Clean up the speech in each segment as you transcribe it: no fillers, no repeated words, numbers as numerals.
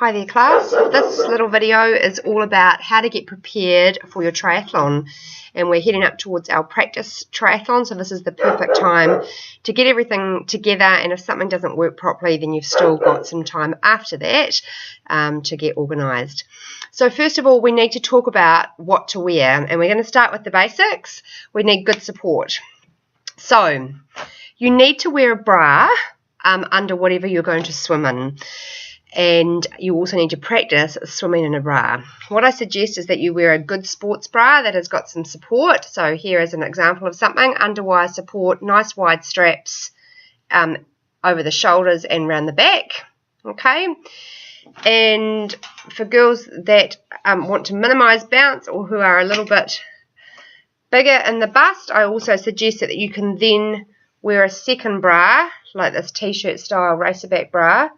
Hi there class. This little video is all about how to get prepared for your triathlon, and we're heading up towards our practice triathlon, so this is the perfect time to get everything together, and if something doesn't work properly then you've still got some time after that to get organised. So first of all we need to talk about what to wear, and we're going to start with the basics. We need good support. So you need to wear a bra under whatever you're going to swim in. And you also need to practice swimming in a bra. What I suggest is that you wear a good sports bra that has got some support. So here is an example of something: underwire support, nice wide straps over the shoulders and around the back. Okay. And for girls that want to minimise bounce or who are a little bit bigger in the bust, I also suggest that you can then wear a second bra, like this t-shirt style racerback bra,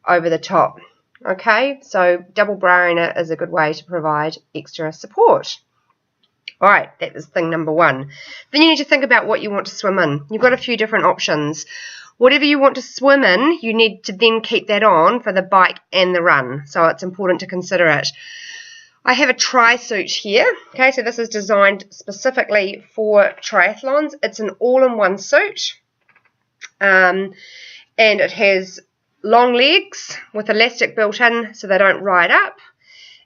over the top. Okay, so double braing it is a good way to provide extra support. Alright, that is thing number one. Then you need to think about what you want to swim in. You've got a few different options. Whatever you want to swim in, you need to then keep that on for the bike and the run, so it's important to consider it. I have a tri-suit here. Okay, so this is designed specifically for triathlons. It's an all-in-one suit, and it has long legs with elastic built in so they don't ride up.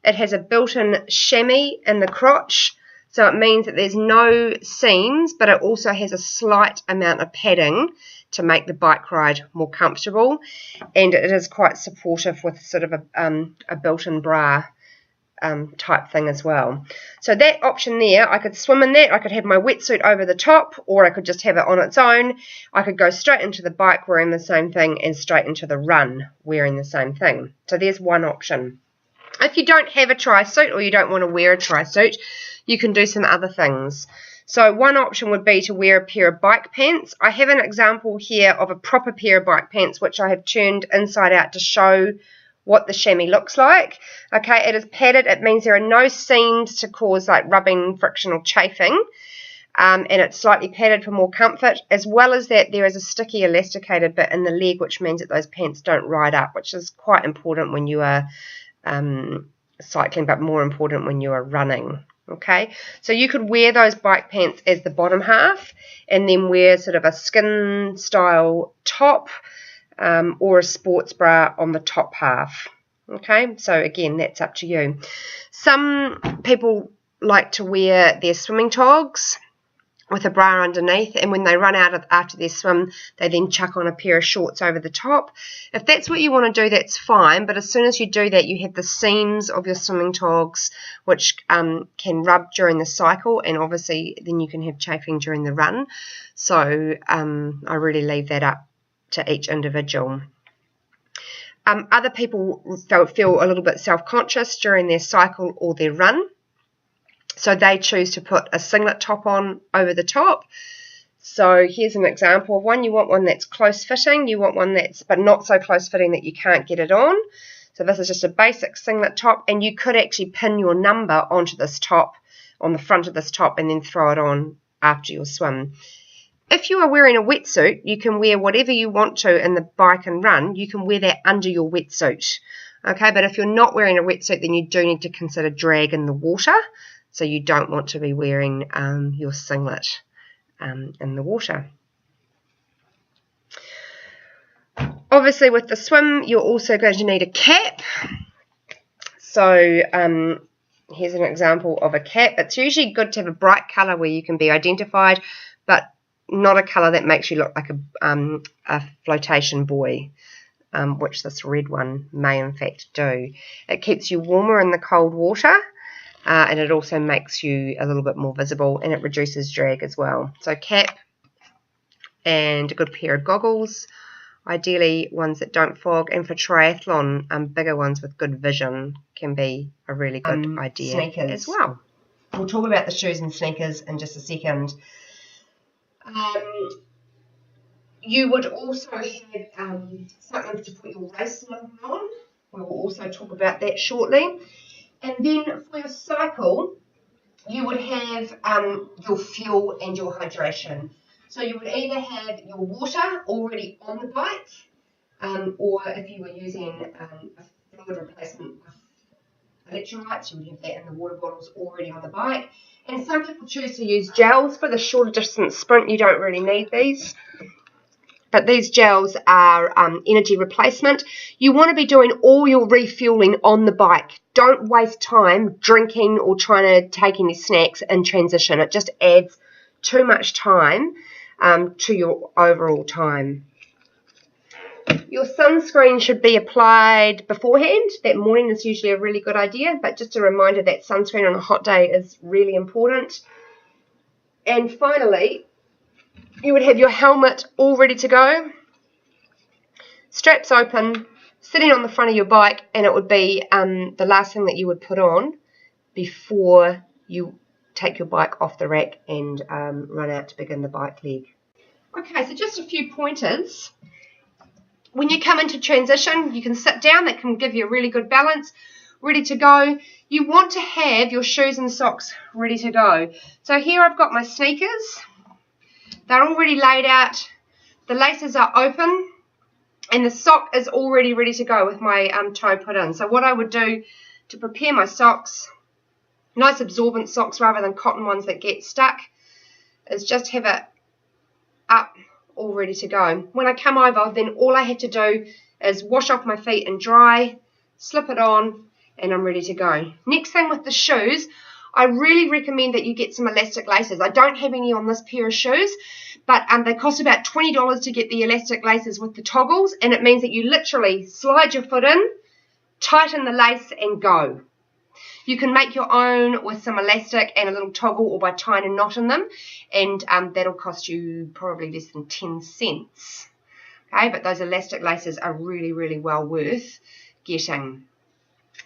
It has a built-in chamois in the crotch, so it means that there's no seams, but it also has a slight amount of padding to make the bike ride more comfortable, and it is quite supportive with sort of a built-in bra type thing as well. So that option there, I could swim in that, I could have my wetsuit over the top, or I could just have it on its own. I could go straight into the bike wearing the same thing and straight into the run wearing the same thing. So there's one option. If you don't have a tri-suit or you don't want to wear a tri-suit, you can do some other things. So one option would be to wear a pair of bike pants. I have an example here of a proper pair of bike pants which I have turned inside out to show what the chamois looks like. Okay, it is padded. It means there are no seams to cause like rubbing, friction or chafing, and it's slightly padded for more comfort, as well as that there is a sticky elasticated bit in the leg, which means that those pants don't ride up, which is quite important when you are cycling, but more important when you are running. Okay, so you could wear those bike pants as the bottom half and then wear sort of a skin style top, or a sports bra on the top half. Okay, so again, that's up to you. Some people like to wear their swimming togs with a bra underneath, and when they run out after their swim, they then chuck on a pair of shorts over the top. If that's what you want to do, that's fine, but as soon as you do that, you have the seams of your swimming togs which can rub during the cycle, and obviously then you can have chafing during the run. So I really leave that up to each individual. Other people feel a little bit self-conscious during their cycle or their run, so they choose to put a singlet top on over the top. So here's an example of one. You want one that's close fitting, you want one that's but not so close fitting that you can't get it on. So this is just a basic singlet top, and you could actually pin your number onto this top, on the front of this top, and then throw it on after your swim. If you are wearing a wetsuit, you can wear whatever you want to in the bike and run. You can wear that under your wetsuit. Okay, but if you're not wearing a wetsuit, then you do need to consider drag in the water. So you don't want to be wearing your singlet in the water. Obviously with the swim, you're also going to need a cap. So here's an example of a cap. It's usually good to have a bright colour where you can be identified, but not a colour that makes you look like a flotation buoy, which this red one may in fact do. It keeps you warmer in the cold water, and it also makes you a little bit more visible, and it reduces drag as well. So cap and a good pair of goggles, ideally ones that don't fog, and for triathlon, bigger ones with good vision can be a really good idea sneakers as well. We'll talk about the shoes and sneakers in just a second. You would also have something to put your race number on. We will also talk about that shortly. And then for your cycle, you would have your fuel and your hydration. So you would either have your water already on the bike, or if you were using a the replacement with electrolytes. You would have that in the water bottles already on the bike. And some people choose to use gels for the shorter distance sprint. You don't really need these. But these gels are energy replacement. You want to be doing all your refueling on the bike. Don't waste time drinking or trying to take any snacks in transition. It just adds too much time to your overall time. Your sunscreen should be applied beforehand. That morning is usually a really good idea, but just a reminder that sunscreen on a hot day is really important. And finally, you would have your helmet all ready to go, straps open, sitting on the front of your bike, and it would be the last thing that you would put on before you take your bike off the rack and run out to begin the bike leg. Okay, so just a few pointers. When you come into transition, you can sit down. That can give you a really good balance. Ready to go. You want to have your shoes and socks ready to go. So here I've got my sneakers. They're already laid out. The laces are open, and the sock is already ready to go with my toe put in. So what I would do to prepare my socks, nice absorbent socks rather than cotton ones that get stuck, is just have it up, all ready to go. When I come over, then all I have to do is wash off my feet and dry, slip it on, and I'm ready to go. Next thing with the shoes, I really recommend that you get some elastic laces. I don't have any on this pair of shoes, but they cost about $20 to get the elastic laces with the toggles, and it means that you literally slide your foot in, tighten the lace, and go. You can make your own with some elastic and a little toggle, or by tying a knot in them, and that'll cost you probably less than 10 cents. Okay, but those elastic laces are really, really well worth getting.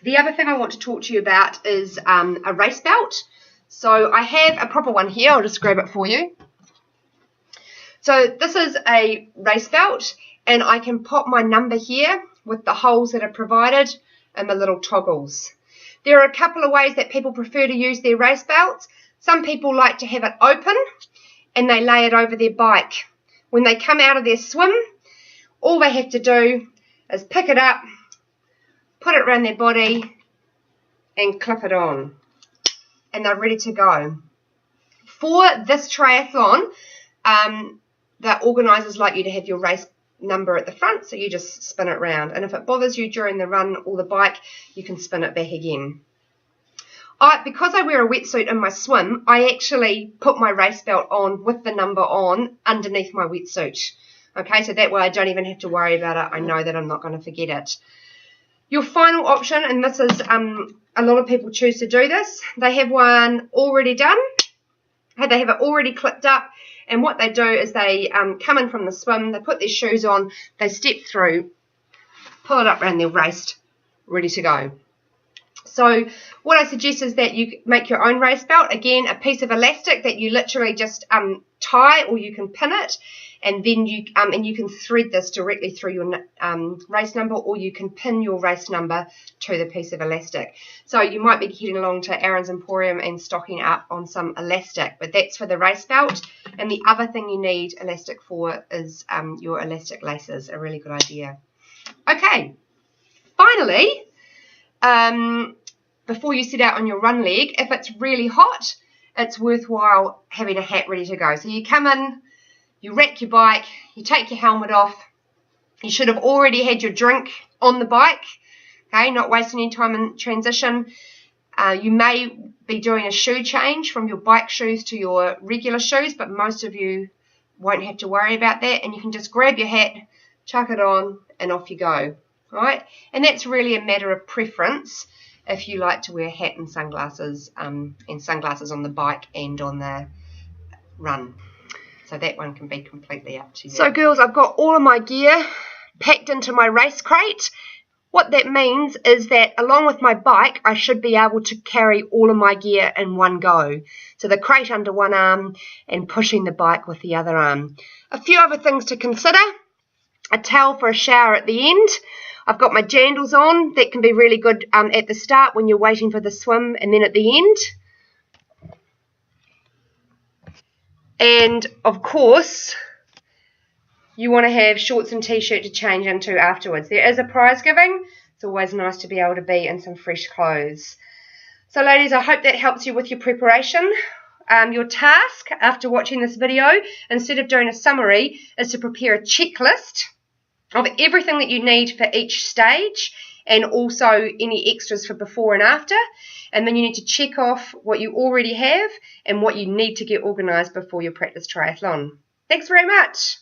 The other thing I want to talk to you about is a race belt. So I have a proper one here. I'll just grab it for you. So this is a race belt, and I can pop my number here with the holes that are provided and the little toggles. There are a couple of ways that people prefer to use their race belts. Some people like to have it open and they lay it over their bike. When they come out of their swim, all they have to do is pick it up, put it around their body, and clip it on. And they're ready to go. For this triathlon, the organisers like you to have your race number at the front, so you just spin it round. And if it bothers you during the run or the bike, you can spin it back again. Because I wear a wetsuit in my swim, I actually put my race belt on with the number on underneath my wetsuit. Okay, so that way I don't even have to worry about it. I know that I'm not going to forget it. Your final option, and this is a lot of people choose to do this, they have one already done. They have it already clipped up, and what they do is they come in from the swim, they put their shoes on, they step through, pull it up around their waist, ready to go. So what I suggest is that you make your own race belt. Again, a piece of elastic that you literally just tie, or you can pin it, and then you can thread this directly through your race number, or you can pin your race number to the piece of elastic. So you might be heading along to Aaron's Emporium and stocking up on some elastic, but that's for the race belt. And the other thing you need elastic for is your elastic laces, a really good idea. Okay, finally, before you set out on your run leg, if it's really hot, it's worthwhile having a hat ready to go. So you come in, you rack your bike, you take your helmet off. You should have already had your drink on the bike, okay, not wasting any time in transition. You may be doing a shoe change from your bike shoes to your regular shoes, but most of you won't have to worry about that, and you can just grab your hat, chuck it on, and off you go, right? And that's really a matter of preference if you like to wear a hat and sunglasses on the bike and on the run. So that one can be completely up to you. So girls, I've got all of my gear packed into my race crate. What that means is that along with my bike, I should be able to carry all of my gear in one go. So the crate under one arm and pushing the bike with the other arm. A few other things to consider. A towel for a shower at the end. I've got my jandals on. That can be really good at the start when you're waiting for the swim, and then at the end. And of course, you want to have shorts and t-shirt to change into afterwards. There is a prize giving, It's always nice to be able to be in some fresh clothes. So ladies, I hope that helps you with your preparation. Your task after watching this video, instead of doing a summary, is to prepare a checklist of everything that you need for each stage, and also any extras for before and after. And then you need to check off what you already have and what you need to get organised before your practice triathlon. Thanks very much.